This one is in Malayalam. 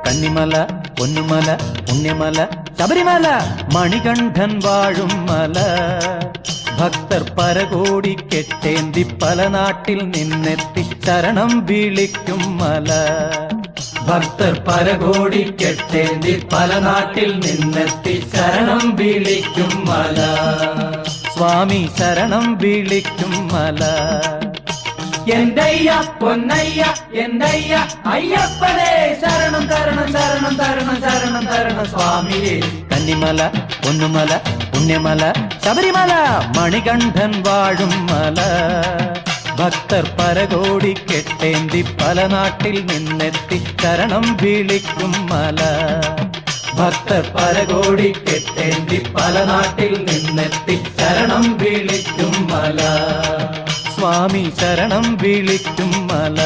കന്നിമല, പൊന്നുമല, പുണ്യമല, ശബരിമല, മണികണ്ഠൻ വാഴും മല. ഭക്തർ പരകോടി കെട്ടേന്തി പല നാട്ടിൽ നിന്നെത്തി ശരണം വിളിക്കും മല. ഭക്തർ പരകോടി കെട്ടേന്തി പല നാട്ടിൽ നിന്നെത്തി ശരണം വിളിക്കും മല. സ്വാമി ശരണം വിളിക്കും മല. എന്തയ്യ പൊന്നയ്യ എന്തയ്യ അയ്യപ്പനേ ശരണം തരണം ശരണം തരണം ശരണം തരണം സ്വാമിയേ. കന്നിമല, പൊന്നുമല, പുണ്യമല, ശബരിമല, മണികണ്ഠൻ വാഴും മല. ഭക്തർ പരകോടി കെട്ടേന്തി പല നാട്ടിൽ നിന്നെത്തി ശരണം വിളിക്കും മല. ഭക്തർ പരകോടി കെട്ടേന്തി പല നാട്ടിൽ നിന്നെത്തി ശരണം വിളിക്കും മല. സ്വാമി ശരണം വിളിക്കും മല.